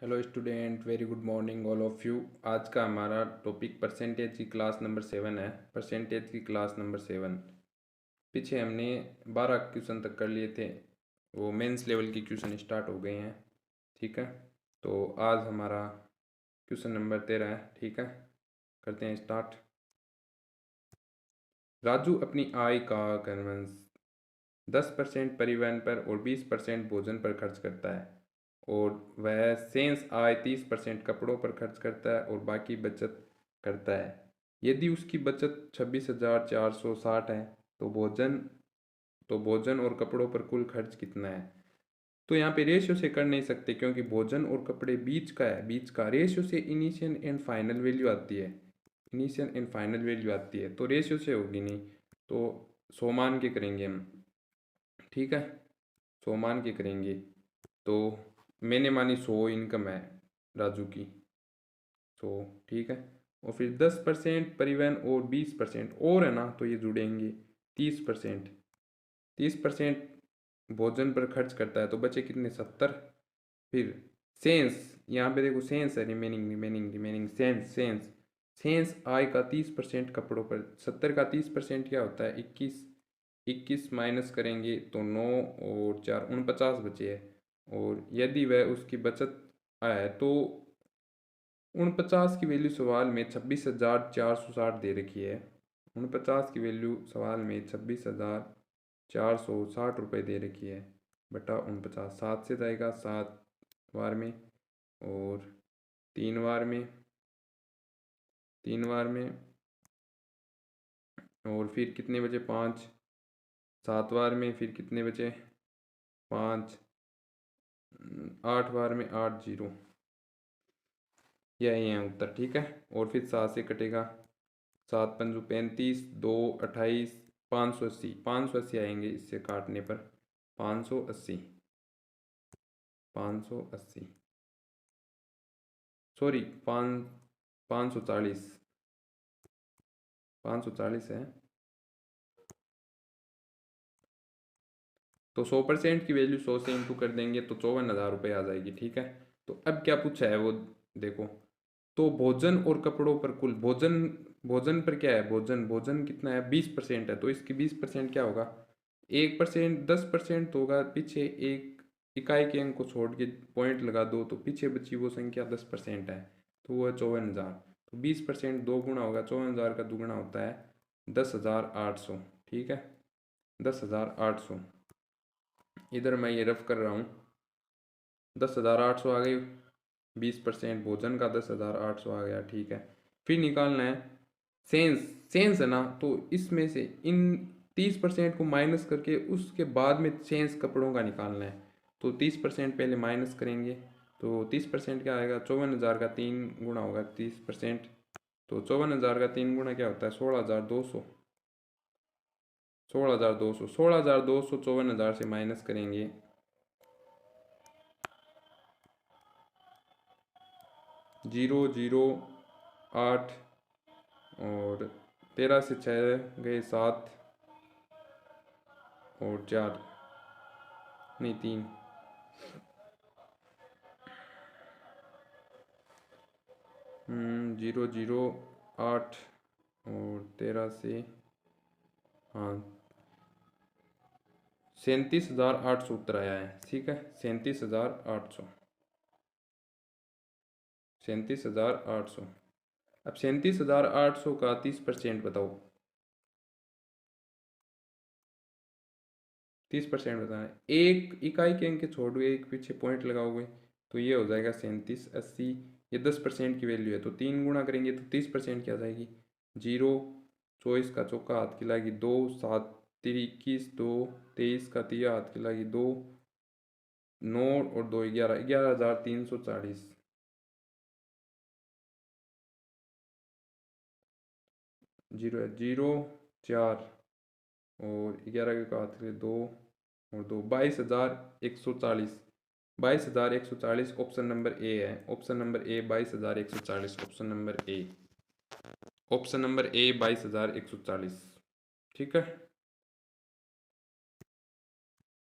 Hello student, very good morning all of you. आज का हमारा टॉपिक परसेंटेज की क्लास नंबर 7 है। परसेंटेज की क्लास नंबर 7। पीछे हमने 12 क्वेश्चन तक कर लिए थे, वो मेंस लेवल के क्वेश्चन स्टार्ट हो गए हैं। ठीक है, तो आज हमारा क्वेश्चन नंबर 13 है। ठीक है, करते हैं स्टार्ट। राजू अपनी आय का करीबन 10% परिवहन पर और 20% भोजन पर खर्च करता है, और वह शेष आय 30% कपड़ों पर खर्च करता है और बाकी बचत करता है। यदि उसकी बचत 26,460 है तो भोजन और कपड़ों पर कुल खर्च कितना है। तो यहाँ पे रेशियो से कर नहीं सकते, क्योंकि भोजन और कपड़े बीच का है। बीच का रेशियो से इनिशियल एंड फाइनल वैल्यू आती है। इनिशियल एंड फाइनल वैल्यू आती है, तो रेशियो से होगी नहीं। तो 100 मान के करेंगे हम। ठीक है, 100 मान के करेंगे। तो मैंने मानी 100 इनकम है राजू की, 100। ठीक है, और फिर 10% परिवहन और 20% और है ना, तो ये जुड़ेंगे। 30%, 30% भोजन पर खर्च करता है, तो बचे कितने, 70। फिर सेंस, यहाँ पे देखो सेंस है, remaining remaining remaining, sense sense sense आय का 30% कपड़ों पर। 70 का 30% क्या होता है, 21। 21 माइनस करेंगे तो 9 और 4 49 बचे है। और यदि वह उसकी बचत है तो 49 की वैल्यू सवाल में 26,460 दे रखी है। 49 की वैल्यू सवाल में 26,460 रुपये दे रखी है, बटा 49। 7 से जाएगा 7 बार में, और 3 बार में, 3 बार में, और फिर कितने बचे, 5। 7 बार में, फिर कितने बचे, 5। 8 बार में 8 जीरो, यही है उत्तर। ठीक है, और फिर 7 से कटेगा, 7 पंजू 35, 2 28, 580, 580 आएंगे इससे काटने पर। 580, 580, सॉरी, 540, 540 है। तो 100% की वैल्यू 100 से इंटू कर देंगे तो 54,000 रुपये आ जाएगी। ठीक है, तो अब क्या पूछा है वो देखो। तो भोजन और कपड़ों पर कुल भोजन, भोजन पर क्या है, भोजन भोजन कितना है, 20% है, तो इसकी 20% क्या होगा, 1%, 10% होगा। पीछे एक इकाई के अंक को छोड़ के पॉइंट लगा दो, तो पीछे बची वो संख्या 10% है, तो वो है 54,000। तो 20% दो गुना होगा, 54,000 का दुगुना होता है 10,800। ठीक है, 10,800। इधर मैं ये रफ कर रहा हूँ, 10,800 आ गई। 20% भोजन का 10,800 आ गया। ठीक है, फिर निकालना है सेंस। सेंस है ना, तो इसमें से इन 30% को माइनस करके उसके बाद में सेंस कपड़ों का निकालना है। तो 30% पहले माइनस करेंगे, तो 30% क्या आएगा, 54,000 का 3 गुना होगा 30%। तो 54,000 का 3 गुना क्या होता है, 16,200। 16,200, 16,200 54,000 से माइनस करेंगे, 008, और 13 से 6 गए 7, और 4 नहीं 3, 008, और 13 से, हाँ, 37,800 उत्तर आया है। ठीक है, 37,800, 37,800। अब 37,800 का 30% बताओ, 30% बताना है। एक इकाई के अंक के छोड़ोगे, एक पीछे पॉइंट लगाओगे, तो ये हो जाएगा 3780। ये 10% की वैल्यू है, तो 3 गुना करेंगे तो 30% क्या आ जाएगी, 0। 24 का चौका हाथ की लागी 2, 7 3 21, 2 23 का तिया हाथ की लागी 2, 9 और 2 11, 11,340। 0 है, 0 4, और 11 के हाथ के 2 और 2, 22,140। 22,140 ऑप्शन नंबर ए है। Option number A 22,140, option number A, option number A 22,140। ठीक है,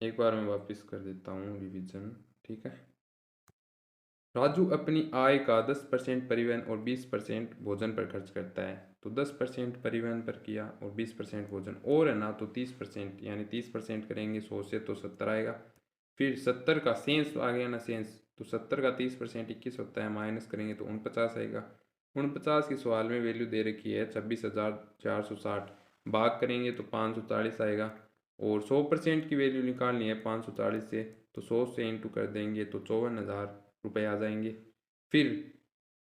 एक बार मैं वापस कर देता हूँ रिवीजन। ठीक है, राजू अपनी आय का 10% परिवहन और 20% भोजन पर खर्च करता है। तो 10% परिवहन पर किया और 20% भोजन, और है ना तो 30%, यानी 30% करेंगे 100 से तो 70 आएगा। फिर 70 का सेंस आ गया ना, सेंस, तो 70 का 30% 21 होता है, माइनस करेंगे तो 49 आएगा। 49 की सवाल में वैल्यू दे रखी है 26,460, भाग करेंगे तो 540 आएगा। और 100% की वैल्यू निकालनी है 540 से, तो 100 से इंटू कर देंगे तो 54,000 रुपये आ जाएंगे। फिर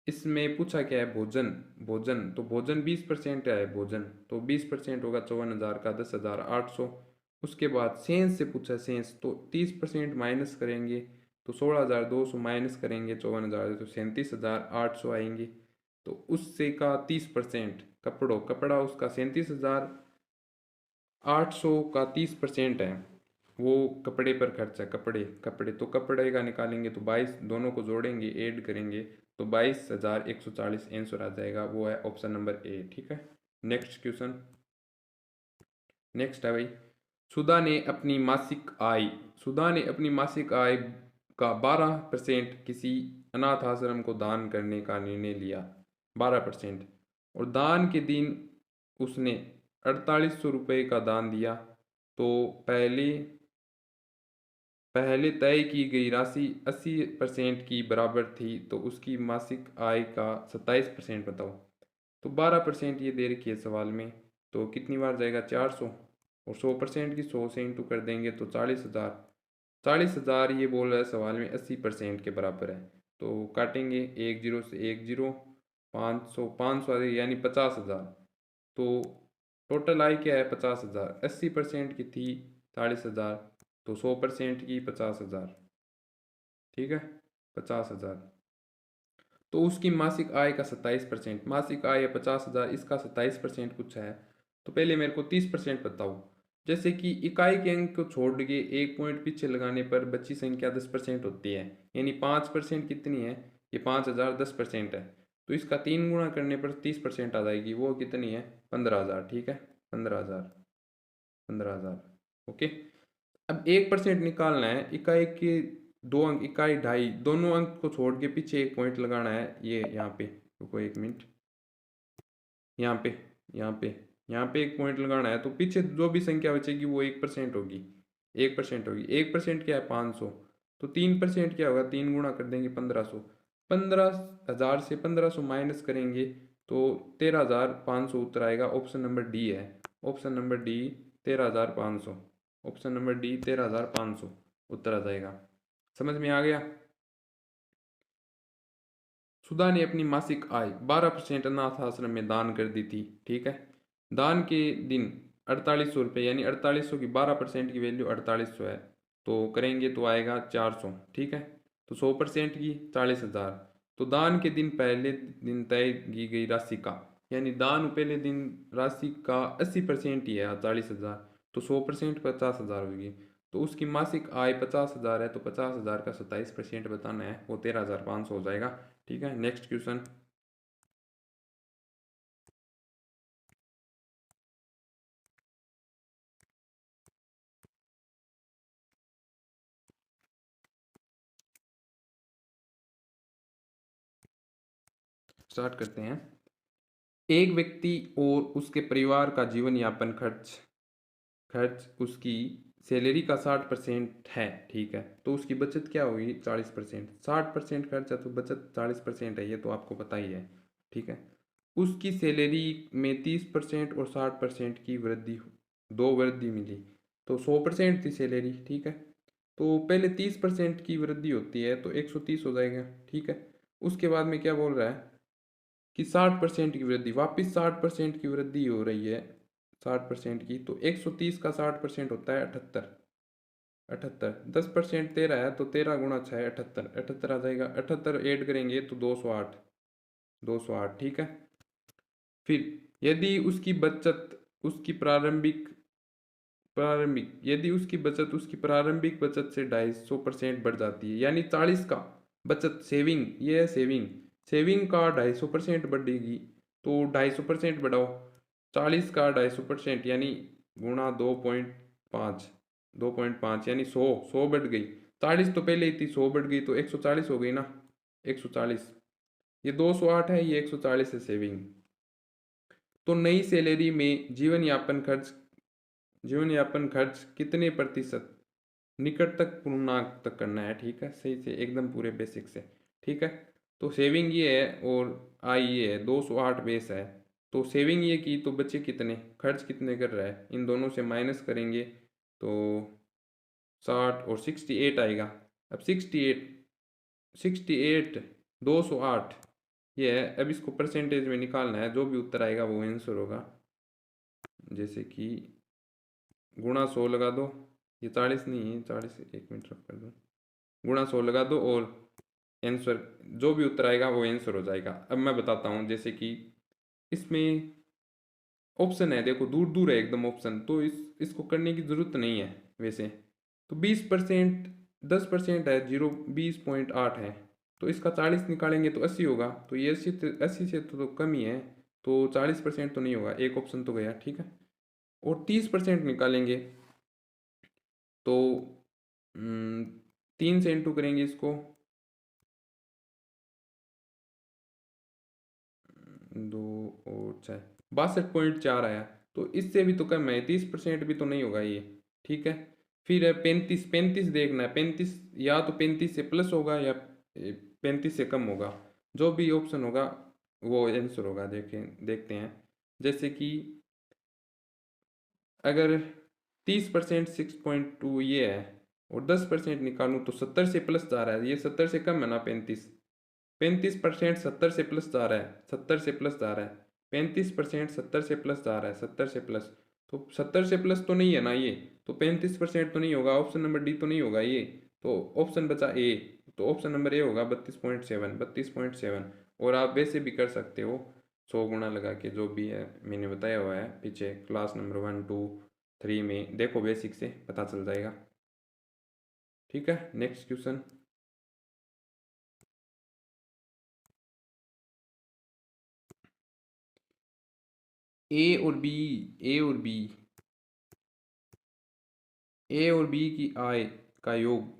इसमें पूछा क्या है, भोजन। भोजन तो भोजन 20% है, भोजन तो 20% होगा 54,000 का 10,800। उसके बाद सेंस से पूछा, सेंस तो 30% माइनस करेंगे तो 16,200, माइनस करेंगे 54,000 तो 37,800 आएंगे। तो उससे का 30%, कपड़ा उसका 37,800 का 30% है, वो कपड़े पर खर्च है। कपड़े तो कपड़े का निकालेंगे तो 22, दोनों को जोड़ेंगे ऐड करेंगे तो 22,140 आंसर आ जाएगा। वो है ऑप्शन नंबर ए। ठीक है, नेक्स्ट क्वेश्चन। नेक्स्ट है भाई, सुधा ने अपनी मासिक आय का 12% किसी अनाथ आश्रम को दान करने का निर्णय लिया। 12%। और दान के दिन उसने 4,800 रुपये का दान दिया। तो पहले पहले तय की गई राशि 80% की बराबर थी, तो उसकी मासिक आय का 27% बताओ। तो 12% ये दे रखी है सवाल में, तो कितनी बार जाएगा 400, और 100% की 100 से इंटू कर देंगे तो 40,000। 40,000 ये बोल रहा है सवाल में 80% के बराबर है, तो काटेंगे एक जीरो से एक जीरो, 500 500 आ जाएगी, यानी 50,000। तो टोटल आय क्या है 50,000, 80% की थी 40,000, तो 100% की 50,000। ठीक है, 50,000। तो उसकी मासिक आय का 27%, मासिक आय है 50,000, इसका 27% कुछ है। तो पहले मेरे को 30% बताओ। जैसे कि इकाई के अंक को छोड़ के एक पॉइंट पीछे लगाने पर बची संख्या 10% होती है, यानी 5% कितनी है, ये 5,000 10% है, तो इसका 3 गुना करने पर 30% आ जाएगी, वो कितनी है 15,000। ठीक है, 15,000, 15,000। ओके। अब 1% निकालना है, इकाई के दो अंक, इकाई ढाई, दोनों अंक को छोड़ के पीछे एक पॉइंट लगाना है, ये यहाँ पे, रुको एक मिनट, यहाँ पे, यहाँ पे, यहाँ पे एक पॉइंट लगाना है, तो पीछे जो भी संख्या बचेगी वो 1% होगी। 1% होगी, 1% क्या है 500, तो 3% क्या होगा, 3 गुना कर देंगे 1500। 15,000 से 1500 माइनस करेंगे तो 13,500 उत्तर आएगा। ऑप्शन नंबर डी है, option number D 13,500, option number D 13,500 उत्तर आ जाएगा। समझ में आ गया। सुधा ने अपनी मासिक आय 12% अनाथ आश्रम में दान कर दी थी। ठीक है, दान के दिन 4,800 रुपये, यानी 4,800 की 12% की वैल्यू 4,800 है, तो करेंगे तो आएगा 400। ठीक है, तो 100% की 40,000। तो दान के दिन पहले दिन तय की गई राशि का, यानी दान पहले दिन राशि का 80% ही है 40,000, तो 100% 50,000 होगी। तो उसकी मासिक आय 50,000 है, तो 50,000 का 27% बताना है, वो 13,500 हो जाएगा। ठीक है, नेक्स्ट क्वेश्चन। स्टार्ट करते हैं। एक व्यक्ति और उसके परिवार का जीवन यापन खर्च खर्च उसकी सैलरी का 60% है। ठीक है, तो उसकी बचत क्या होगी 40%। 60% खर्च है तो बचत 40% है, ये तो आपको पता ही है। ठीक है, उसकी सैलरी में 30% और 60% की वृद्धि, दो वृद्धि मिली, तो 100% थी सैलरी। ठीक है, तो पहले 30% की वृद्धि होती है तो 130 हो जाएगा। ठीक है, उसके बाद में क्या बोल रहा है कि 60% की वृद्धि, वापिस 60% की वृद्धि हो रही है, 60% की, तो 130 का 60% होता है 78। 78, 10% 13 है, तो 13 गुणा 6 78, 78 आ जाएगा। 78 ऐड करेंगे तो 208, 208। ठीक है, फिर यदि उसकी बचत उसकी प्रारंभिक प्रारंभिक यदि उसकी बचत उसकी प्रारंभिक बचत से 250% बढ़ जाती है, यानी 40 का बचत, सेविंग, ये है सेविंग, सेविंग का 250% बढ़ेगी, तो 250% बढ़ाओ, 40 का 250% यानी गुणा 2.5, 2.5 यानी 100, 100 बढ़ गई। 40 तो पहले ही थी, 100 बढ़ गई तो 140 हो गई ना, 140, ये 208 है, ये 140 है सेविंग। तो नई सैलरी में जीवन यापन खर्च कितने प्रतिशत निकट तक पूर्णांक तक करना है। ठीक है, सही से एकदम पूरे बेसिक से। ठीक है, तो सेविंग ये है और आय ये है, 208 बेस है। तो सेविंग ये की तो बचे कितने, खर्च कितने कर रहा है, इन दोनों से माइनस करेंगे तो 60 और 68 आएगा। अब 68 208 ये है। अब इसको परसेंटेज में निकालना है, जो भी उत्तर आएगा वो आंसर होगा। जैसे कि गुणा 100 लगा दो, ये 40 नहीं है, 40 एक मिनट रख कर दो, गुणा 100 लगा दो और आंसर जो भी उत्तर आएगा वो आंसर हो जाएगा। अब मैं बताता हूँ, जैसे कि इसमें ऑप्शन है, देखो दूर दूर है एकदम ऑप्शन, तो इसको करने की ज़रूरत नहीं है वैसे। तो 20%, 10% है, 20.8 है, तो इसका 40 निकालेंगे तो 80 होगा। तो ये 80 से तो कम ही है, तो 40% तो नहीं होगा, एक ऑप्शन तो गया। ठीक है, और 30% निकालेंगे तो 3 से इंटू करेंगे इसको, 2 और 4, 62.4 आया। तो इससे भी तो कम है, 30% भी तो नहीं होगा ये। ठीक है, फिर है 35, 35 देखना है, 35 या तो 35 से प्लस होगा या 35 से कम होगा, जो भी ऑप्शन होगा वो आंसर होगा। देखें, देखते हैं, जैसे कि अगर 30% 6.2 ये है और 10% निकालूं तो 70 से प्लस जा रहा है, ये 70 से कम है ना 35, 35% 70 से प्लस जा रहा है, 70 से प्लस जा रहा है, 35% 70 से प्लस जा रहा है, 70 से प्लस, तो 70 से प्लस तो नहीं है ना ये, तो 35% तो नहीं होगा, ऑप्शन नंबर डी तो नहीं होगा ये। तो ऑप्शन बचा ए, तो ऑप्शन नंबर ए होगा 32.7, 32.7। और आप वैसे भी कर सकते हो, 100 गुणा लगा के, जो भी है मैंने बताया हुआ है पीछे क्लास नंबर 1 2 3 में, देखो बेसिक से पता चल जाएगा। ठीक है, नेक्स्ट क्वेश्चन। ए और बी ए और बी ए और बी की आय का योग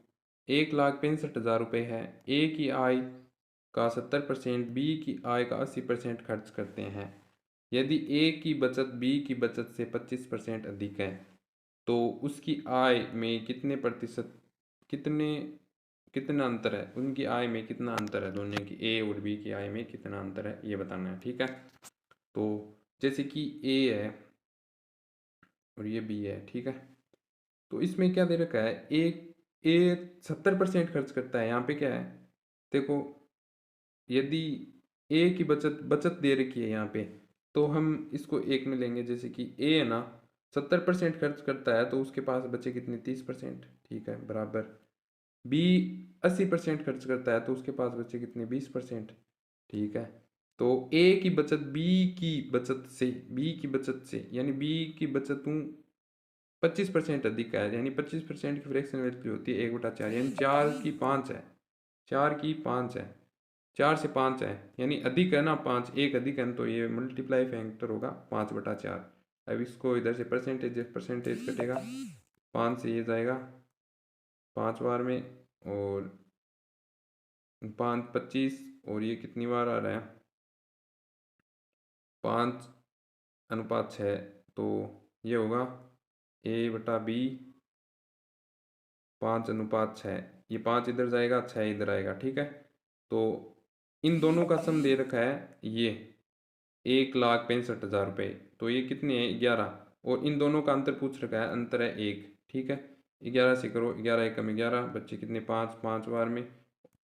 1,65,000 रुपये है। ए की आय का 70%, बी की आय का 80% खर्च करते हैं। यदि ए की बचत बी की बचत से 25% अधिक है तो उसकी आय में कितने प्रतिशत, कितने कितना अंतर है, उनकी आय में कितना अंतर है, दोनों की ए और बी की आय में कितना अंतर है ये बताना है। ठीक है, तो जैसे कि ए है और ये बी है। ठीक है, तो इसमें क्या दे रखा है, ए 70% खर्च करता है। यहाँ पे क्या है, देखो, यदि ए की बचत बचत दे रखी है यहाँ पे, तो हम इसको एक में लेंगे। जैसे कि ए है ना 70% खर्च करता है, तो उसके पास बचे कितने, 30%। ठीक है, बराबर बी 80% खर्च करता है, तो उसके पास बचे कितने, 20%। ठीक है, तो ए की बचत बी की बचत से यानी बी की बचत 25% अधिक है, यानी 25% की फ्रैक्शन वैल्यू होती है 1/4, यानी 4 की 5 है, 4 की 5 है, 4 से 5 है, यानी अधिक है ना 5, एक अधिक है, तो ये मल्टीप्लाई फैक्टर होगा 5/4। अब इसको इधर से परसेंटेज कटेगा, 5 से ये जाएगा 5 बार में, और 5 25, और ये कितनी बार आ रहा है, 5:6, तो ये होगा A/B 5:6, ये 5 इधर जाएगा, 6 इधर आएगा। ठीक है, तो इन दोनों का सम दे रखा है ये 1,65,000 रुपये, तो ये कितने हैं, 11, और इन दोनों का अंतर पूछ रखा है, अंतर है 1। ठीक है, 11 से करो, 11 एकम 11, बच्चे कितने, 5, 5 बार में,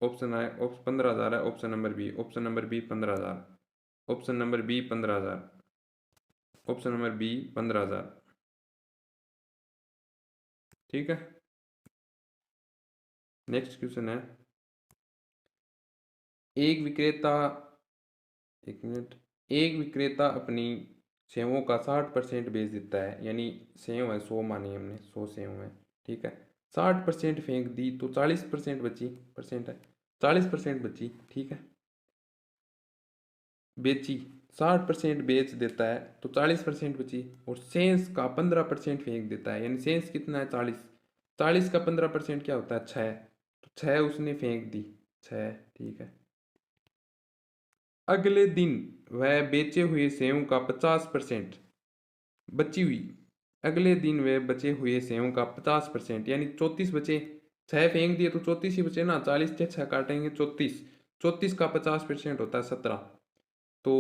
ऑप्शन आए, ऑप्शन 15,000 है, option number B, option number B 15,000, option number B 15,000, option number B 15,000। ठीक है, नेक्स्ट क्वेश्चन है, एक विक्रेता एक मिनट, एक विक्रेता अपनी सेवों का 60% बेच देता है, यानी सेव है 100, मानी हमने 100 सेव है। ठीक है, 60% फेंक दी तो 40% बची, परसेंट है, 40% बची। ठीक है, बेची, 60% बेच देता है तो 40% बची, और सेंस का 15% फेंक देता है, यानी सेंस कितना है, 40, 40 का 15% क्या होता है, 6, तो 6 उसने फेंक दी, 6। ठीक है, अगले दिन वह बेचे हुए सेवों का 50% बची हुई, अगले दिन वह बचे हुए सेवों का 50% यानी 34 बचे, 6 फेंक दिए तो 34 ही बचे ना, 40 से 6 काटेंगे 34, 34 का 50% होता है 17, तो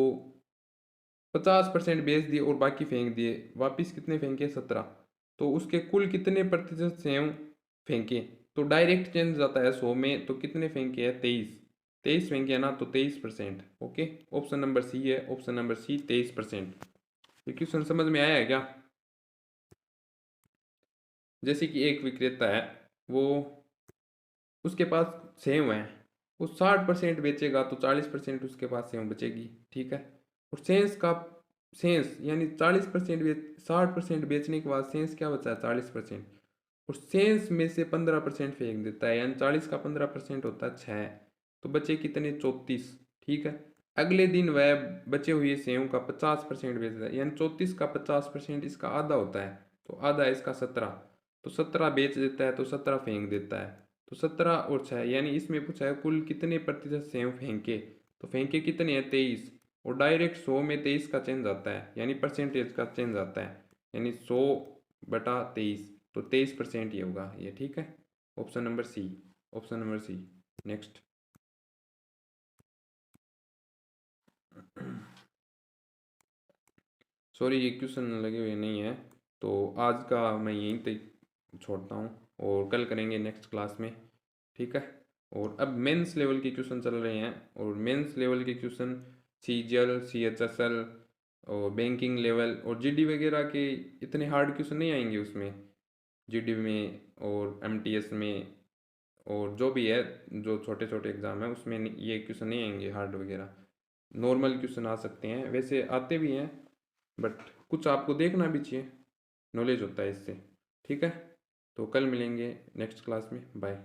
50% बेच दिए और बाकी फेंक दिए, वापिस कितने फेंके 17, तो उसके कुल कितने प्रतिशत सेव फेंके, तो डायरेक्ट चेंज जाता है 100 में, तो कितने फेंके हैं 23, 23 फेंके ना तो 23%। ओके, ऑप्शन नंबर सी है, ऑप्शन नंबर सी 23%। ये क्वेश्चन समझ में आया है क्या? जैसे कि एक विक्रेता है, वो उसके पास सेव है, वो 60% बेचेगा तो 40% उसके पास सेव बचेगी, ठीक है। और सेंस का सेंस यानी 40% बेच 60% बेचने के बाद सेंस क्या बचा है 40%, और सेंस में से 15% फेंक देता है, यानी 40 का 15% होता है 6, तो बचे कितने 34, ठीक है। अगले दिन वह बचे हुए सेव का 50% बेचता है, यानी 34 का 50% इसका आधा होता है, तो आधा है इसका 17, तो 17 बेच देता है, तो 17 फेंक देता है, तो 17 और 6 यानी इसमें पूछा है कुल कितने प्रतिशत सेव फेंके, तो फेंके कितने हैं 23, और डायरेक्ट 100 में 23 का चेंज आता है, यानी परसेंटेज का चेंज आता है, यानी 100/23, तो 23% ये होगा ये, ठीक है। Option number C, option number C. Next. Sorry ये क्वेश्चन लगे हुए नहीं है, तो आज का मैं यहीं तक छोड़ता हूँ, और कल करेंगे नेक्स्ट क्लास में, ठीक है। और अब मेंस लेवल के क्वेश्चन चल रहे हैं, और मेंस लेवल के क्वेश्चन सीजीएल, सीएचएसएल और बैंकिंग लेवल और जीडी वगैरह के इतने हार्ड क्वेश्चन नहीं आएंगे उसमें, जीडी में और एमटीएस में, और जो भी है जो छोटे छोटे एग्ज़ाम है उसमें ये क्वेश्चन नहीं आएंगे हार्ड वगैरह, नॉर्मल क्वेश्चन आ सकते हैं, वैसे आते भी हैं, बट कुछ आपको देखना भी चाहिए, नॉलेज होता है इससे, ठीक है। तो कल मिलेंगे नेक्स्ट क्लास में, बाय।